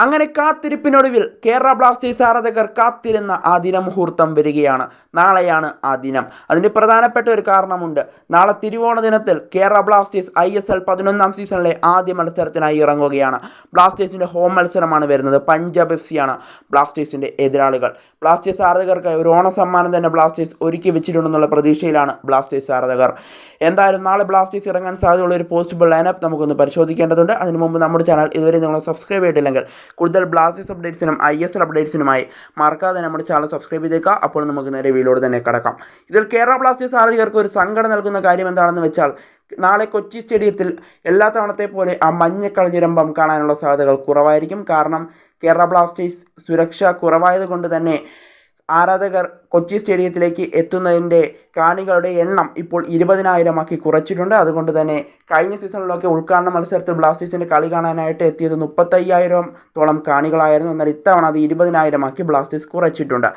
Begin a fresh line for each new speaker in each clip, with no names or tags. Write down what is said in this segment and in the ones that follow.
അങ്ങനെ കാത്തിരിപ്പിനൊടുവിൽ കേരള ബ്ലാസ്റ്റേഴ്സ് ആരാധകർ കാത്തിരുന്ന ആ ദിനമുഹൂർത്തം വരികയാണ്. നാളെയാണ് ആ ദിനം. അതിന് പ്രധാനപ്പെട്ട ഒരു കാരണമുണ്ട്. നാളെ തിരുവോണ ദിനത്തിൽ കേരള ബ്ലാസ്റ്റേഴ്സ് ISL 11ാം സീസണിലെ ആദ്യ മത്സരത്തിനായി ഇറങ്ങുകയാണ്. ബ്ലാസ്റ്റേഴ്സിൻ്റെ ഹോം മത്സരമാണ് വരുന്നത്. പഞ്ചാബ് FC ആണ് ബ്ലാസ്റ്റേഴ്സിൻ്റെ എതിരാളികൾ. ബ്ലാസ്റ്റേഴ്സ് ആരാധകർക്ക് ഒരു ഓണ സമ്മാനം തന്നെ ബ്ലാസ്റ്റേഴ്സ് ഒരുക്കി വെച്ചിട്ടുണ്ടെന്നുള്ള പ്രതീക്ഷയിലാണ് ബ്ലാസ്റ്റേഴ്സ് ആരാധകർ. എന്തായാലും നാളെ ബ്ലാസ്റ്റേഴ്സ് ഇറങ്ങാൻ സാധ്യതയുള്ള ഒരു പോസിബിൾ ലൈനപ്പ് നമുക്കൊന്ന് പരിശോധിക്കേണ്ടതുണ്ട്. അതിനു മുമ്പ് നമ്മുടെ ചാനൽ ഇതുവരെ നിങ്ങൾ സബ്സ്ക്രൈബ് ചെയ്തിട്ടില്ലെങ്കിൽ കൂടുതൽ ബ്ലാസ്റ്റേഴ്സ് അപ്ഡേറ്റ്സിനും ISL അപ്ഡേറ്റ്സിനുമായി മറക്കാതെ നമ്മുടെ ചാനൽ സബ്സ്ക്രൈബ് ചെയ്തേക്കുക. അപ്പോൾ നമുക്ക് നേരെ വീഡിയോയോട് തന്നെ കടക്കാം. ഇതിൽ കേരള ബ്ലാസ്റ്റേഴ്സ് ആരാധകർക്ക് ഒരു സങ്കടം നൽകുന്ന കാര്യം എന്താണെന്ന് വെച്ചാൽ നാളെ കൊച്ചി സ്റ്റേഡിയത്തിൽ എല്ലാ തവണത്തെ പോലെ ആ മഞ്ഞക്കളഞ്ഞിരമ്പം കാണാനുള്ള സാധ്യതകൾ കുറവായിരിക്കും. കാരണം കേരള ബ്ലാസ്റ്റേഴ്സ് സുരക്ഷ കുറവായതുകൊണ്ട് തന്നെ ആരാധകർ കൊച്ചി സ്റ്റേഡിയത്തിലേക്ക് എത്തുന്നതിൻ്റെ കാണികളുടെ എണ്ണം ഇപ്പോൾ 20,000 കുറച്ചിട്ടുണ്ട്. അതുകൊണ്ട് തന്നെ കഴിഞ്ഞ സീസണിലൊക്കെ ഉദ്ഘാടന മത്സരത്തിൽ ബ്ലാസ്റ്റേഴ്സിൻ്റെ കളി കാണാനായിട്ട് എത്തിയത് 35,000-ഓളം കാണികളായിരുന്നു. എന്നാൽ ഇത്തവണ അത് 20,000 ബ്ലാസ്റ്റേഴ്സ് കുറച്ചിട്ടുണ്ട്.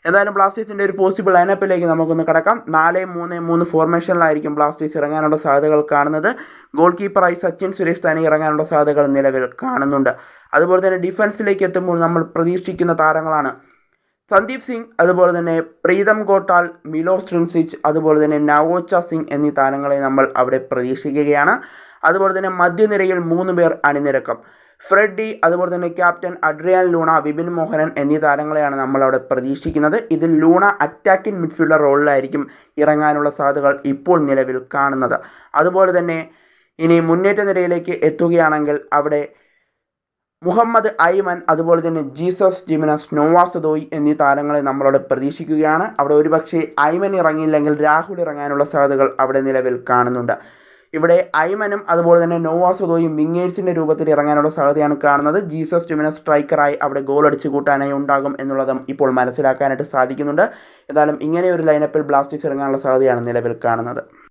എന്തായാലും ബ്ലാസ്റ്റേഴ്സിൻ്റെ ഒരു പോസിബിൾ ലൈനപ്പിലേക്ക് നമുക്കൊന്ന് കടക്കാം. 4-3-3 ഫോർമേഷനിലായിരിക്കും ബ്ലാസ്റ്റേഴ്സ് ഇറങ്ങാനുള്ള സാധ്യതകൾ കാണുന്നത്. ഗോൾ കീപ്പറായി സച്ചിൻ സുരേഷ് തന്നെ ഇറങ്ങാനുള്ള സാധ്യതകൾ നിലവിൽ കാണുന്നുണ്ട്. അതുപോലെ തന്നെ ഡിഫൻസിലേക്ക് എത്തുമ്പോൾ നമ്മൾ പ്രതീക്ഷിക്കുന്ന താരങ്ങളാണ് സന്ദീപ് സിംഗ്, അതുപോലെ തന്നെ പ്രീതം ഗോട്ടാൽ, മിലോസ് ട്രിൻസിച്ച്, അതുപോലെ തന്നെ നവോച്ച സിംഗ് എന്നീ താരങ്ങളെ നമ്മൾ അവിടെ പ്രതീക്ഷിക്കുകയാണ്. അതുപോലെ തന്നെ മധ്യനിരയിൽ 3 പേർ അണിനിരക്കും. ഫ്രെഡി, അതുപോലെ തന്നെ captain Adrian Luna, Vipin Mohanan എന്നീ താരങ്ങളെയാണ് നമ്മളവിടെ പ്രതീക്ഷിക്കുന്നത്. ഇതിൽ ലൂണ അറ്റാക്കിംഗ് മിഡ്ഫീൽഡർ റോളിലായിരിക്കും ഇറങ്ങാനുള്ള സാധ്യതകൾ ഇപ്പോൾ നിലവിൽ കാണുന്നത്. അതുപോലെ തന്നെ ഇനി മുന്നേറ്റ നിരയിലേക്ക് എത്തുകയാണെങ്കിൽ അവിടെ മുഹമ്മദ് ഐമൻ, അതുപോലെ തന്നെ ജീസസ് ജിമിനസ്, നോവാ സദോയി എന്നീ താരങ്ങളെ നമ്മളവിടെ പ്രതീക്ഷിക്കുകയാണ്. അവിടെ ഒരുപക്ഷെ ഐമൻ ഇറങ്ങിയില്ലെങ്കിൽ രാഹുൽ ഇറങ്ങാനുള്ള സാധ്യതകൾ അവിടെ നിലവിൽ കാണുന്നുണ്ട്. ഇവിടെ ഐമനും അതുപോലെ തന്നെ നോവാ സദോയും വിങ്ങേഴ്സിൻ്റെ രൂപത്തിൽ ഇറങ്ങാനുള്ള സാധ്യതയാണ് കാണുന്നത്. ജീസസ് ജിമിനസ് സ്ട്രൈക്കറായി അവിടെ ഗോൾ അടിച്ചു കൂട്ടാനായി ഉണ്ടാകും എന്നുള്ളതും ഇപ്പോൾ മനസ്സിലാക്കാനായിട്ട് സാധിക്കുന്നുണ്ട്. എന്തായാലും ഇങ്ങനെ ഒരു ലൈനപ്പിൽ ബ്ലാസ്റ്റേഴ്സ് ഇറങ്ങാനുള്ള സാധ്യതയാണ് നിലവിൽ കാണുന്നത്.